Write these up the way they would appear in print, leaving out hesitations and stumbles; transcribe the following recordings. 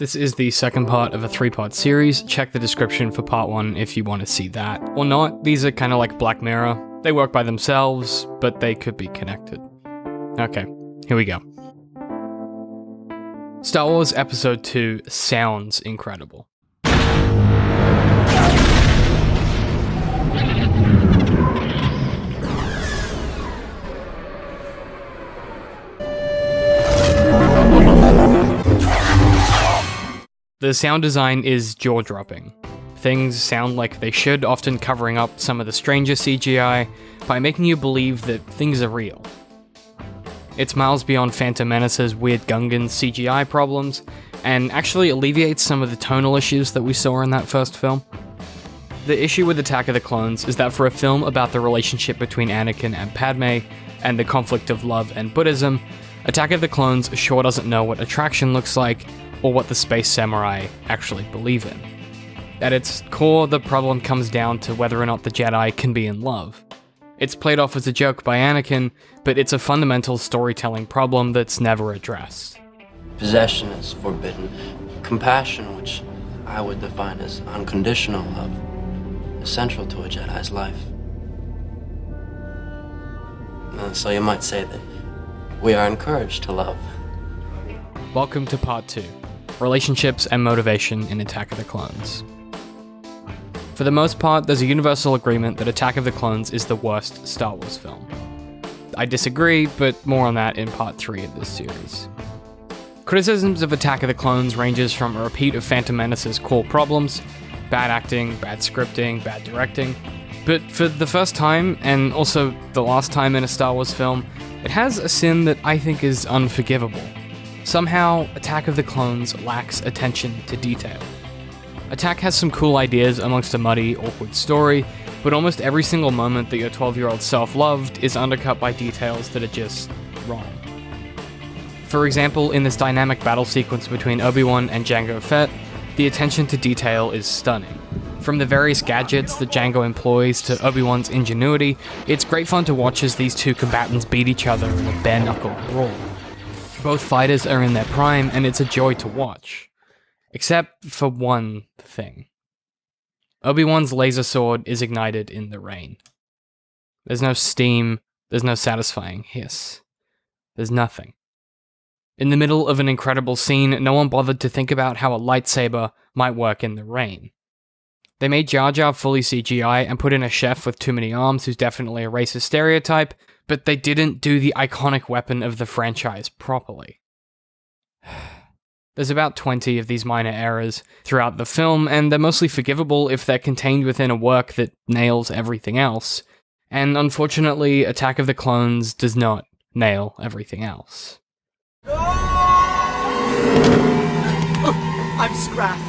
This is the second part of a 3-part series. Check the description for part 1 if you want to see that. Or not, these are kind of like Black Mirror. They work by themselves, but they could be connected. Okay, here we go. Star Wars Episode 2 sounds incredible. The sound design is jaw-dropping. Things sound like they should, often covering up some of the stranger CGI by making you believe that things are real. It's miles beyond Phantom Menace's weird Gungan CGI problems, and actually alleviates some of the tonal issues that we saw in that first film. The issue with Attack of the Clones is that for a film about the relationship between Anakin and Padmé, and the conflict of love and Buddhism, Attack of the Clones sure doesn't know what attraction looks like, or what the space samurai actually believe in. At its core, the problem comes down to whether or not the Jedi can be in love. It's played off as a joke by Anakin, but it's a fundamental storytelling problem that's never addressed. Possession is forbidden. Compassion, which I would define as unconditional love, is central to a Jedi's life. So you might say that we are encouraged to love. Welcome to Part 2, Relationships and Motivation in Attack of the Clones. For the most part, there's a universal agreement that Attack of the Clones is the worst Star Wars film. I disagree, but more on that in Part 3 of this series. Criticisms of Attack of the Clones ranges from a repeat of Phantom Menace's core problems, bad acting, bad scripting, bad directing, but for the first time, and also the last time in a Star Wars film, it has a sin that I think is unforgivable. Somehow, Attack of the Clones lacks attention to detail. Attack has some cool ideas amongst a muddy, awkward story, but almost every single moment that your 12-year-old self loved is undercut by details that are just wrong. For example, in this dynamic battle sequence between Obi-Wan and Jango Fett, the attention to detail is stunning. From the various gadgets that Jango employs to Obi-Wan's ingenuity, it's great fun to watch as these two combatants beat each other in a bare-knuckle brawl. Both fighters are in their prime, and it's a joy to watch. Except for one thing. Obi-Wan's laser sword is ignited in the rain. There's no steam, there's no satisfying hiss. There's nothing. In the middle of an incredible scene, no one bothered to think about how a lightsaber might work in the rain. They made Jar Jar fully CGI and put in a chef with too many arms who's definitely a racist stereotype, but they didn't do the iconic weapon of the franchise properly. There's about 20 of these minor errors throughout the film, and they're mostly forgivable if they're contained within a work that nails everything else. And unfortunately, Attack of the Clones does not nail everything else. I'm scrapped.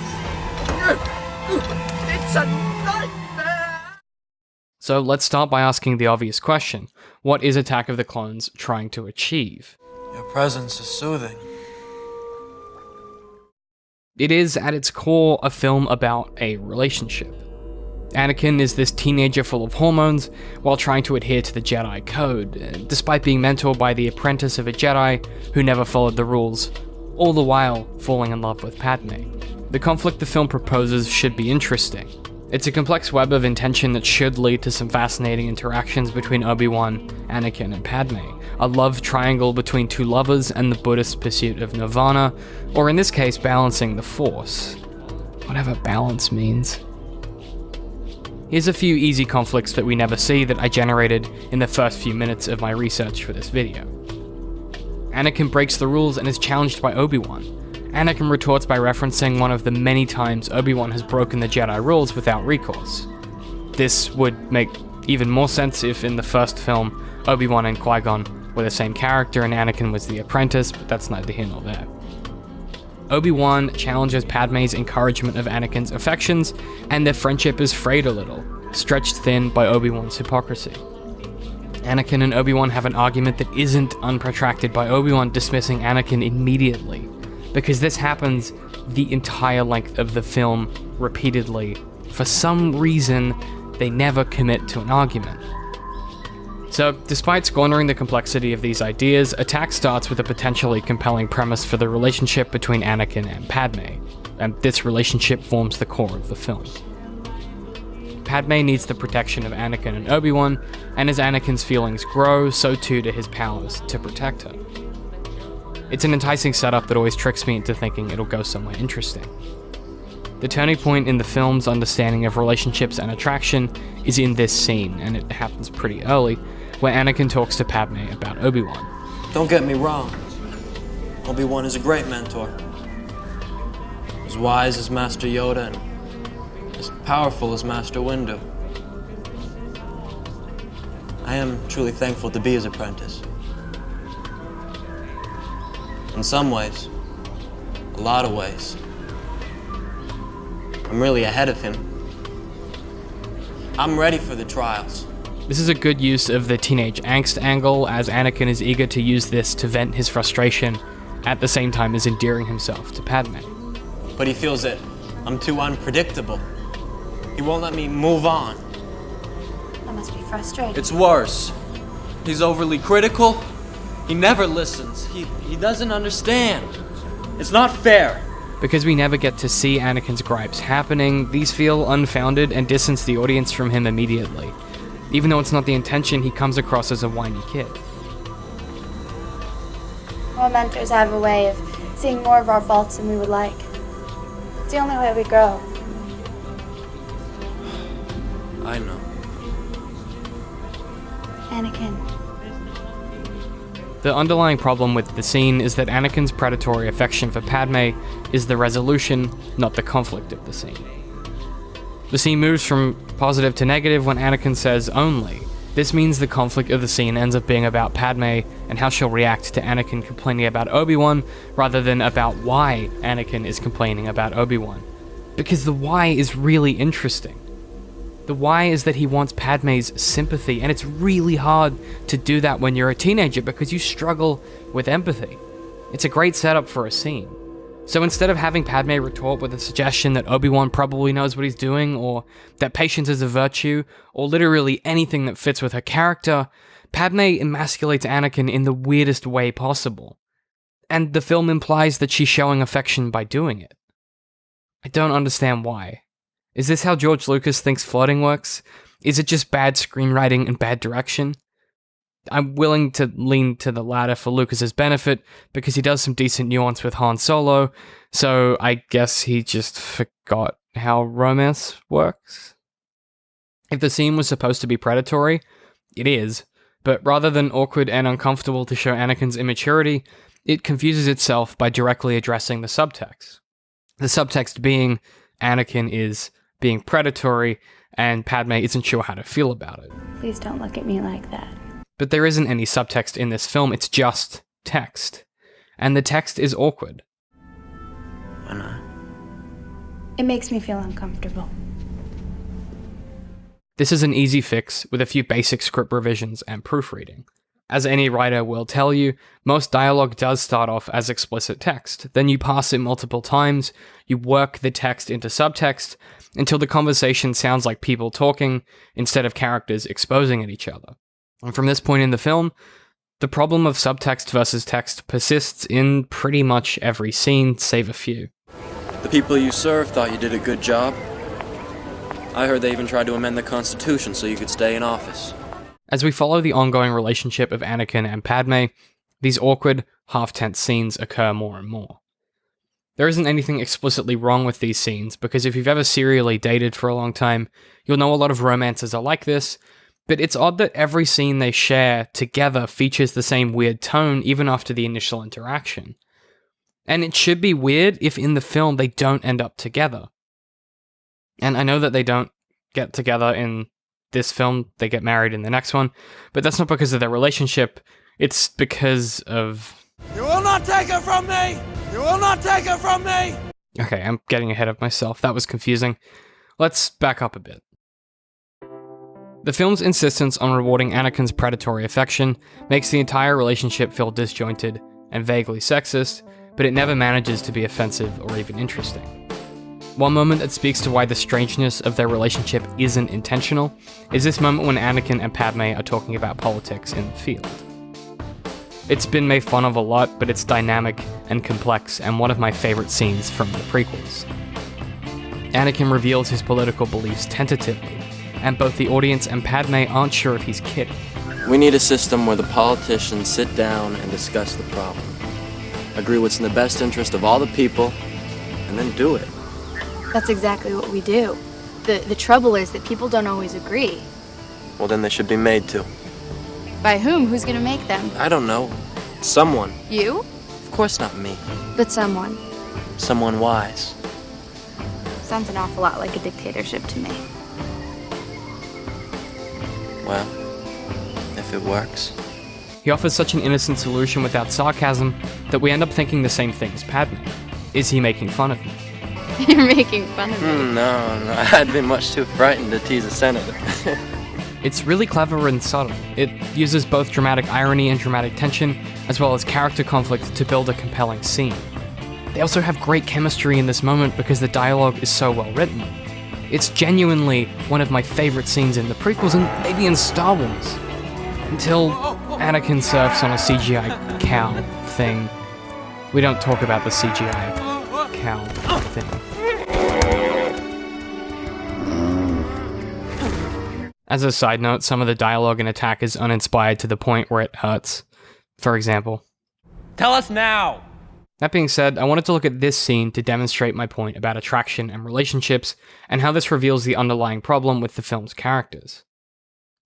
It's a nightmare! So let's start by asking the obvious question. What is Attack of the Clones trying to achieve? Your presence is soothing. It is, at its core, a film about a relationship. Anakin is this teenager full of hormones while trying to adhere to the Jedi Code, despite being mentored by the apprentice of a Jedi who never followed the rules, all the while falling in love with Padmé. The conflict the film proposes should be interesting. It's a complex web of intention that should lead to some fascinating interactions between Obi-Wan, Anakin, and Padmé, a love triangle between two lovers and the Buddhist pursuit of nirvana, or in this case, balancing the Force. Whatever balance means. Here's a few easy conflicts that we never see that I generated in the first few minutes of my research for this video. Anakin breaks the rules and is challenged by Obi-Wan. Anakin retorts by referencing one of the many times Obi-Wan has broken the Jedi rules without recourse. This would make even more sense if in the first film, Obi-Wan and Qui-Gon were the same character and Anakin was the apprentice, but that's neither here nor there. Obi-Wan challenges Padmé's encouragement of Anakin's affections, and their friendship is frayed a little, stretched thin by Obi-Wan's hypocrisy. Anakin and Obi-Wan have an argument that isn't unprotracted by Obi-Wan dismissing Anakin immediately, because this happens the entire length of the film repeatedly. For some reason, they never commit to an argument. So, despite squandering the complexity of these ideas, Attack starts with a potentially compelling premise for the relationship between Anakin and Padmé. and this relationship forms the core of the film. Padmé needs the protection of Anakin and Obi-Wan, and as Anakin's feelings grow, so too do his powers to protect her. It's an enticing setup that always tricks me into thinking it'll go somewhere interesting. The turning point in the film's understanding of relationships and attraction is in this scene, and it happens pretty early, where Anakin talks to Padmé about Obi-Wan. Don't get me wrong. Obi-Wan is a great mentor. As wise as Master Yoda and as powerful as Master Windu. I am truly thankful to be his apprentice. In some ways, a lot of ways, I'm really ahead of him. I'm ready for the trials. This is a good use of the teenage angst angle, as Anakin is eager to use this to vent his frustration at the same time as endearing himself to Padmé. But he feels that I'm too unpredictable. He won't let me move on. That must be frustrating. It's worse. He's overly critical. He never listens. He doesn't understand. It's not fair. Because we never get to see Anakin's gripes happening, these feel unfounded and distance the audience from him immediately. Even though it's not the intention, he comes across as a whiny kid. All mentors have a way of seeing more of our faults than we would like. It's the only way we grow. I know. Anakin. The underlying problem with the scene is that Anakin's predatory affection for Padmé is the resolution, not the conflict of the scene. The scene moves from positive to negative when Anakin says only. This means the conflict of the scene ends up being about Padmé and how she'll react to Anakin complaining about Obi-Wan, rather than about why Anakin is complaining about Obi-Wan. Because the why is really interesting. The why is that he wants Padmé's sympathy, and it's really hard to do that when you're a teenager because you struggle with empathy. It's a great setup for a scene. So instead of having Padmé retort with a suggestion that Obi-Wan probably knows what he's doing, or that patience is a virtue, or literally anything that fits with her character, Padmé emasculates Anakin in the weirdest way possible. And the film implies that she's showing affection by doing it. I don't understand why. Is this how George Lucas thinks flirting works? Is it just bad screenwriting and bad direction? I'm willing to lean to the latter for Lucas's benefit, because he does some decent nuance with Han Solo, so I guess he just forgot how romance works? If the scene was supposed to be predatory, it is, but rather than awkward and uncomfortable to show Anakin's immaturity, it confuses itself by directly addressing the subtext. The subtext being, Anakin is being predatory, and Padmé isn't sure how to feel about it. Please don't look at me like that. But there isn't any subtext in this film, it's just text. And the text is awkward. Why not? It makes me feel uncomfortable. This is an easy fix with a few basic script revisions and proofreading. As any writer will tell you, most dialogue does start off as explicit text, then you pass it multiple times, you work the text into subtext, until the conversation sounds like people talking, instead of characters exposing at each other. And from this point in the film, the problem of subtext versus text persists in pretty much every scene, save a few. The people you serve thought you did a good job. I heard they even tried to amend the Constitution so you could stay in office. As we follow the ongoing relationship of Anakin and Padmé, these awkward, half-tense scenes occur more and more. There isn't anything explicitly wrong with these scenes, because if you've ever serially dated for a long time, you'll know a lot of romances are like this, but it's odd that every scene they share together features the same weird tone even after the initial interaction. And it should be weird if in the film they don't end up together. And I know that they don't get together in this film, they get married in the next one, but that's not because of their relationship, it's because of... You will not take her from me! You will not take her from me! Okay, I'm getting ahead of myself, that was confusing. Let's back up a bit. The film's insistence on rewarding Anakin's predatory affection makes the entire relationship feel disjointed and vaguely sexist, but it never manages to be offensive or even interesting. One moment that speaks to why the strangeness of their relationship isn't intentional is this moment when Anakin and Padmé are talking about politics in the field. It's been made fun of a lot, but it's dynamic and complex, and one of my favorite scenes from the prequels. Anakin reveals his political beliefs tentatively, and both the audience and Padmé aren't sure if he's kidding. We need a system where the politicians sit down and discuss the problem. Agree what's in the best interest of all the people, and then do it. That's exactly what we do. The trouble is that people don't always agree. Well, then they should be made to. By whom? Who's gonna make them? I don't know. Someone. You? Of course not me. But someone. Someone wise. Sounds an awful lot like a dictatorship to me. Well, if it works. He offers such an innocent solution without sarcasm that we end up thinking the same thing as Padmé. Is he making fun of me? You're making fun of me. No, I'd be much too frightened to tease a senator. It's really clever and subtle. It uses both dramatic irony and dramatic tension, as well as character conflict to build a compelling scene. They also have great chemistry in this moment because the dialogue is so well written. It's genuinely one of my favorite scenes in the prequels and maybe in Star Wars. Until Anakin surfs on a CGI cow thing. We don't talk about the CGI cow thing. As a side note, some of the dialogue in Attack is uninspired to the point where it hurts. For example. Tell us now! That being said, I wanted to look at this scene to demonstrate my point about attraction and relationships, and how this reveals the underlying problem with the film's characters.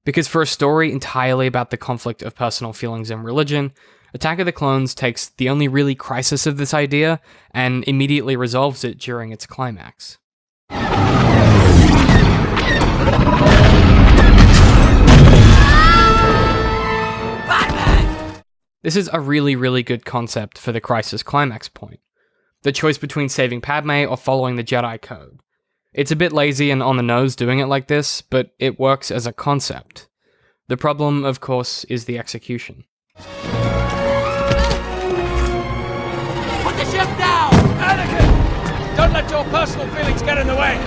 Because for a story entirely about the conflict of personal feelings and religion, Attack of the Clones takes the only really crisis of this idea, and immediately resolves it during its climax. This is a really, really good concept for the crisis climax point. The choice between saving Padmé or following the Jedi Code. It's a bit lazy and on the nose doing it like this, but it works as a concept. The problem, of course, is the execution. Put the ship down! Anakin! Don't let your personal feelings get in the way!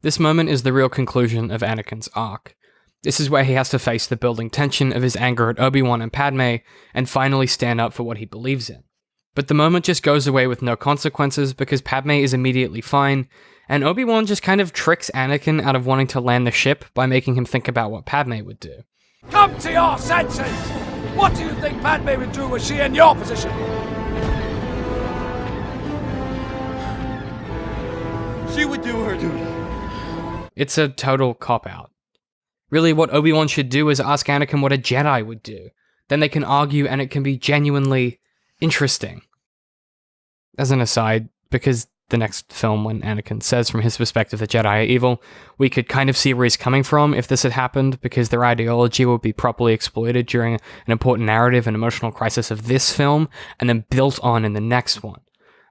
This moment is the real conclusion of Anakin's arc. This is where he has to face the building tension of his anger at Obi-Wan and Padmé, and finally stand up for what he believes in. But the moment just goes away with no consequences because Padmé is immediately fine, and Obi-Wan just kind of tricks Anakin out of wanting to land the ship by making him think about what Padmé would do. Come to your senses! What do you think Padmé would do were she in your position? She would do her duty. It's a total cop-out. Really, what Obi-Wan should do is ask Anakin what a Jedi would do. Then they can argue and it can be genuinely interesting. As an aside, because the next film, when Anakin says from his perspective the Jedi are evil, we could kind of see where he's coming from if this had happened, because their ideology would be properly exploited during an important narrative and emotional crisis of this film, and then built on in the next one,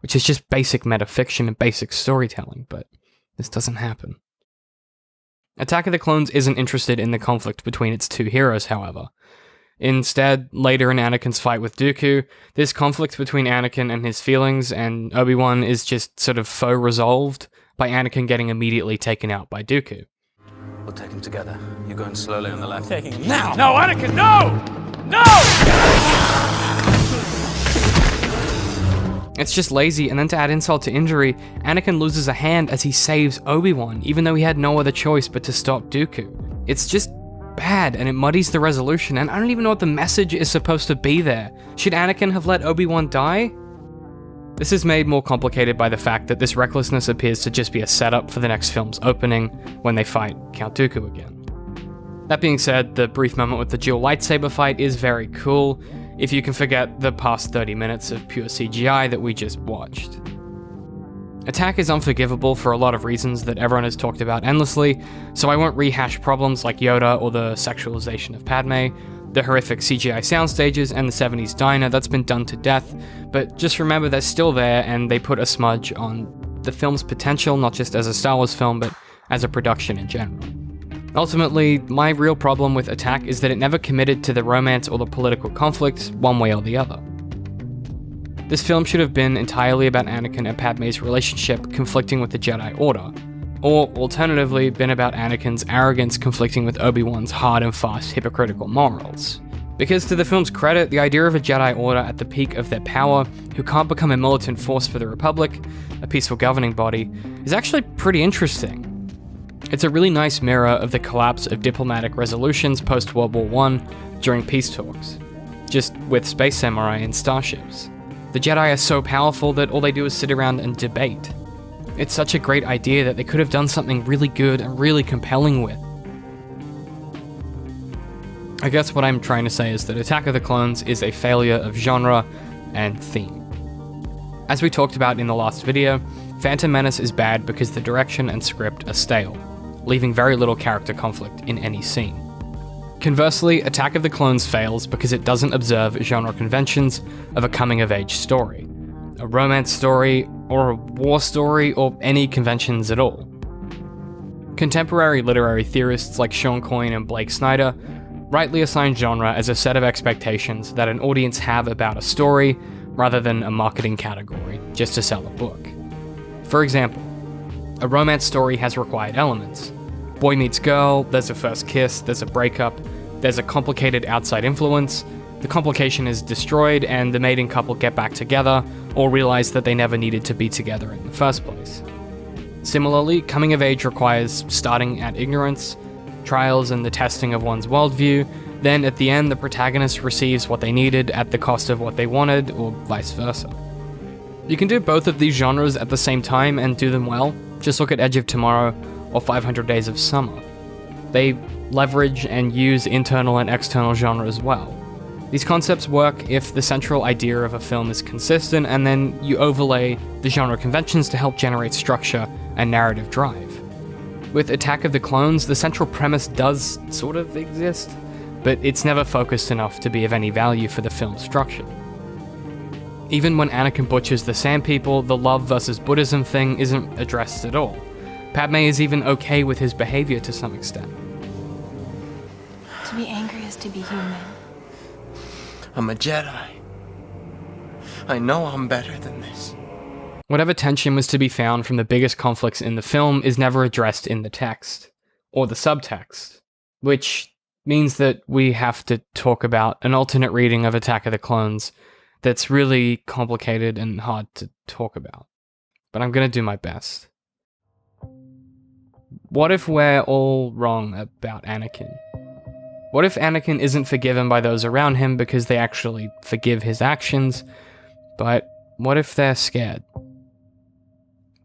which is just basic metafiction and basic storytelling, but this doesn't happen. Attack of the Clones isn't interested in the conflict between its two heroes, however. Instead, later in Anakin's fight with Dooku, this conflict between Anakin and his feelings and Obi-Wan is just sort of faux resolved by Anakin getting immediately taken out by Dooku. We'll take him together. You're going slowly on the left. Taking him now! No, Anakin, no! No! It's just lazy, and then to add insult to injury, Anakin loses a hand as he saves Obi-Wan, even though he had no other choice but to stop Dooku. It's just bad, and it muddies the resolution, and I don't even know what the message is supposed to be there. Should Anakin have let Obi-Wan die? This is made more complicated by the fact that this recklessness appears to just be a setup for the next film's opening, when they fight Count Dooku again. That being said, the brief moment with the dual lightsaber fight is very cool, if you can forget the past 30 minutes of pure CGI that we just watched. Attack is unforgivable for a lot of reasons that everyone has talked about endlessly, so I won't rehash problems like Yoda or the sexualization of Padmé, the horrific CGI soundstages, and the 70s diner that's been done to death, but just remember they're still there and they put a smudge on the film's potential, not just as a Star Wars film, but as a production in general. Ultimately, my real problem with Attack is that it never committed to the romance or the political conflict, one way or the other. This film should have been entirely about Anakin and Padmé's relationship conflicting with the Jedi Order, or alternatively been about Anakin's arrogance conflicting with Obi-Wan's hard and fast hypocritical morals. Because to the film's credit, the idea of a Jedi Order at the peak of their power, who can't become a militant force for the Republic, a peaceful governing body, is actually pretty interesting. It's a really nice mirror of the collapse of diplomatic resolutions post-World War I during peace talks, just with space samurai and starships. The Jedi are so powerful that all they do is sit around and debate. It's such a great idea that they could have done something really good and really compelling with. I guess what I'm trying to say is that Attack of the Clones is a failure of genre and theme. As we talked about in the last video, Phantom Menace is bad because the direction and script are stale, leaving very little character conflict in any scene. Conversely, Attack of the Clones fails because it doesn't observe genre conventions of a coming-of-age story, a romance story, or a war story, or any conventions at all. Contemporary literary theorists like Sean Coyne and Blake Snyder rightly assign genre as a set of expectations that an audience have about a story rather than a marketing category just to sell a book. For example, a romance story has required elements. Boy meets girl, there's a first kiss, there's a breakup, there's a complicated outside influence, the complication is destroyed and the mating couple get back together or realize that they never needed to be together in the first place. Similarly, coming of age requires starting at ignorance, trials and the testing of one's worldview, then at the end the protagonist receives what they needed at the cost of what they wanted, or vice versa. You can do both of these genres at the same time and do them well. Just look at Edge of Tomorrow or 500 Days of Summer. They leverage and use internal and external genre as well. These concepts work if the central idea of a film is consistent and then you overlay the genre conventions to help generate structure and narrative drive. With Attack of the Clones, the central premise does sort of exist, but it's never focused enough to be of any value for the film's structure. Even when Anakin butchers the Sand People, the love versus Buddhism thing isn't addressed at all. Padme is even okay with his behavior to some extent. To be angry is to be human. I'm a Jedi. I know I'm better than this. Whatever tension was to be found from the biggest conflicts in the film is never addressed in the text, or the subtext, which means that we have to talk about an alternate reading of Attack of the Clones that's really complicated and hard to talk about. But I'm gonna do my best. What if we're all wrong about Anakin? What if Anakin isn't forgiven by those around him because they actually forgive his actions, but what if they're scared?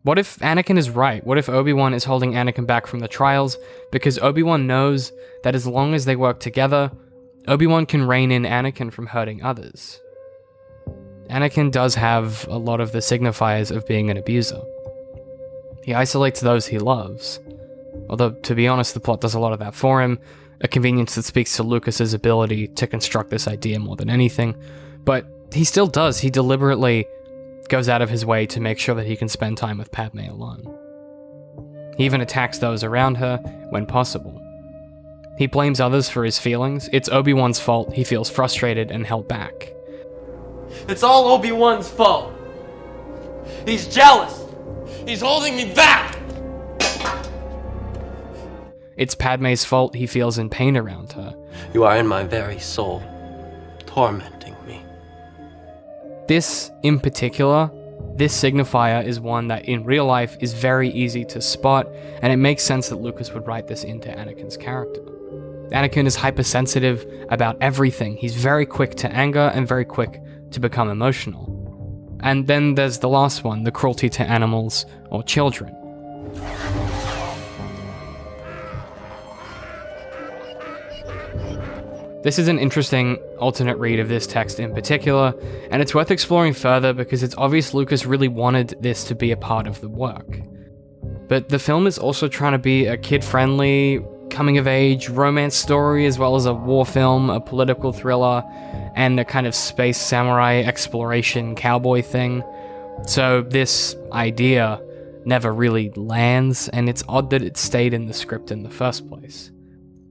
What if Anakin is right? What if Obi-Wan is holding Anakin back from the trials because Obi-Wan knows that as long as they work together, Obi-Wan can rein in Anakin from hurting others? Anakin does have a lot of the signifiers of being an abuser. He isolates those he loves. Although, to be honest, the plot does a lot of that for him, a convenience that speaks to Lucas's ability to construct this idea more than anything. But he still does. He deliberately goes out of his way to make sure that he can spend time with Padme alone. He even attacks those around her when possible. He blames others for his feelings. It's Obi-Wan's fault he feels frustrated and held back. It's all Obi-Wan's fault. He's jealous. He's holding me back. It's Padme's fault he feels in pain around her. You are in my very soul, tormenting me. This, in particular, this signifier is one that in real life is very easy to spot, and it makes sense that Lucas would write this into Anakin's character. Anakin is hypersensitive about everything. He's very quick to anger and very quick to become emotional. And then there's the last one, the cruelty to animals or children. This is an interesting alternate read of this text in particular, and it's worth exploring further because it's obvious Lucas really wanted this to be a part of the work. But the film is also trying to be a kid-friendly, coming-of-age romance story, as well as a war film, a political thriller, and a kind of space samurai exploration cowboy thing. So this idea never really lands, and it's odd that it stayed in the script in the first place.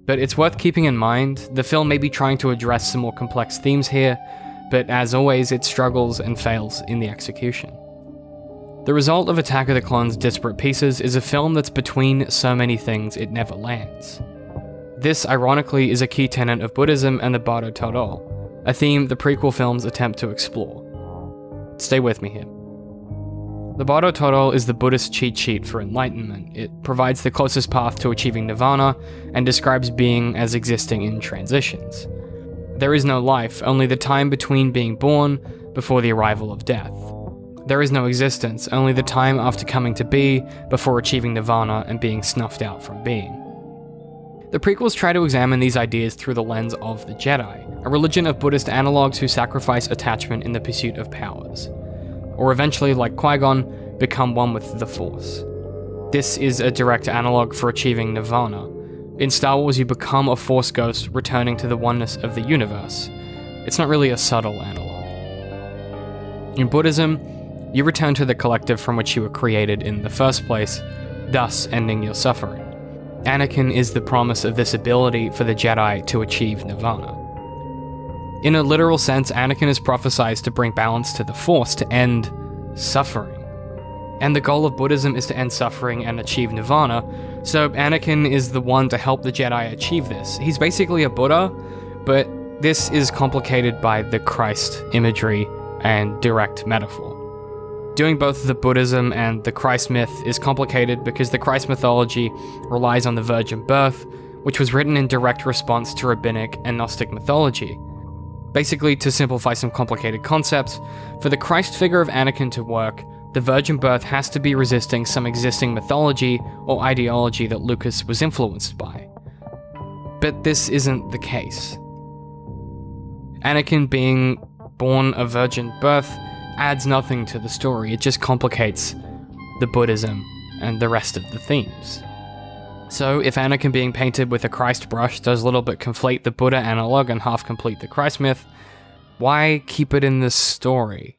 But it's worth keeping in mind, the film may be trying to address some more complex themes here, but as always, it struggles and fails in the execution. The result of Attack of the Clones' disparate pieces is a film that's between so many things it never lands. This, ironically, is a key tenet of Buddhism and the Bardo Thodol, a theme the prequel films attempt to explore. Stay with me here. The Bardo Thodol is the Buddhist cheat sheet for enlightenment. It provides the closest path to achieving nirvana and describes being as existing in transitions. There is no life, only the time between being born before the arrival of death. There is no existence, only the time after coming to be before achieving nirvana and being snuffed out from being. The prequels try to examine these ideas through the lens of the Jedi, a religion of Buddhist analogues who sacrifice attachment in the pursuit of powers, or eventually, like Qui-Gon, become one with the Force. This is a direct analogue for achieving nirvana. In Star Wars, you become a Force ghost returning to the oneness of the universe. It's not really a subtle analogue. In Buddhism, you return to the collective from which you were created in the first place, thus ending your suffering. Anakin is the promise of this ability for the Jedi to achieve nirvana. In a literal sense, Anakin is prophesied to bring balance to the Force to end suffering. And the goal of Buddhism is to end suffering and achieve nirvana, so Anakin is the one to help the Jedi achieve this. He's basically a Buddha, but this is complicated by the Christ imagery and direct metaphor. Doing both the Buddhism and the Christ myth is complicated because the Christ mythology relies on the virgin birth, which was written in direct response to rabbinic and Gnostic mythology. Basically, to simplify some complicated concepts, for the Christ figure of Anakin to work, the virgin birth has to be resisting some existing mythology or ideology that Lucas was influenced by. But this isn't the case. Anakin being born a virgin birth adds nothing to the story, it just complicates the Buddhism and the rest of the themes. So if Anakin being painted with a Christ brush does little but conflate the Buddha analog and half complete the Christ myth, why keep it in this story?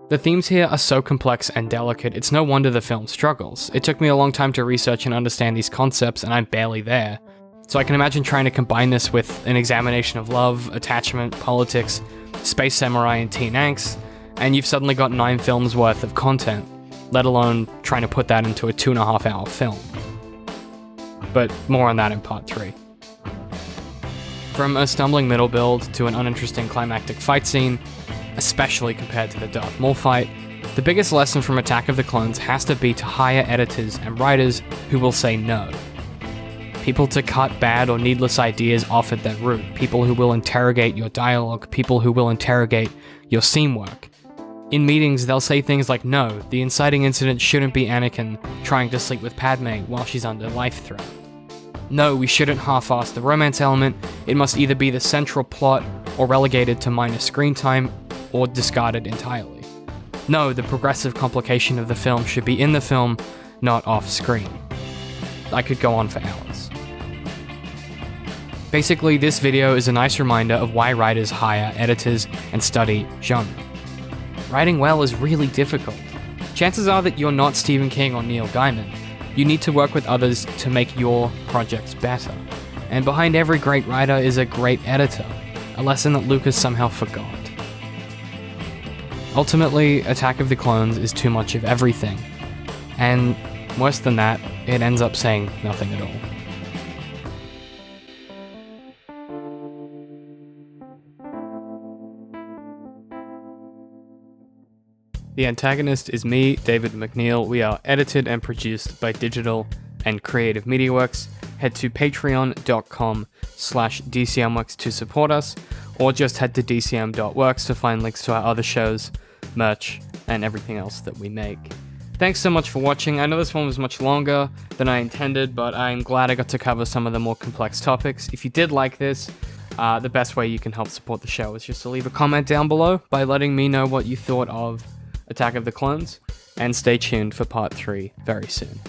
The themes here are so complex and delicate, it's no wonder the film struggles. It took me a long time to research and understand these concepts, and I'm barely there. So I can imagine trying to combine this with an examination of love, attachment, politics, space samurai, and teen angst, and you've suddenly got 9 films worth of content, let alone trying to put that into a 2.5-hour film. But more on that in part 3. From a stumbling middle build to an uninteresting climactic fight scene, especially compared to the Darth Maul fight, the biggest lesson from Attack of the Clones has to be to hire editors and writers who will say no. People to cut bad or needless ideas off at their root, people who will interrogate your dialogue, people who will interrogate your scene work. In meetings, they'll say things like, no, the inciting incident shouldn't be Anakin trying to sleep with Padmé while she's under life threat. No, we shouldn't half-ass the romance element, it must either be the central plot or relegated to minor screen time or discarded entirely. No, the progressive complication of the film should be in the film, not off-screen. I could go on for hours. Basically, this video is a nice reminder of why writers hire editors and study genre. Writing well is really difficult. Chances are that you're not Stephen King or Neil Gaiman. You need to work with others to make your projects better. And behind every great writer is a great editor, a lesson that Lucas somehow forgot. Ultimately, Attack of the Clones is too much of everything. And worse than that, it ends up saying nothing at all. The antagonist is me, David McNeil. We are edited and produced by Digital and Creative Media Works. Head to patreon.com/DCMworks to support us, or just head to dcm.works to find links to our other shows, merch, and everything else that we make. Thanks so much for watching. I know this one was much longer than I intended, but I'm glad I got to cover some of the more complex topics. If you did like this, the best way you can help support the show is just to leave a comment down below by letting me know what you thought of Attack of the Clones, and stay tuned for part 3 very soon.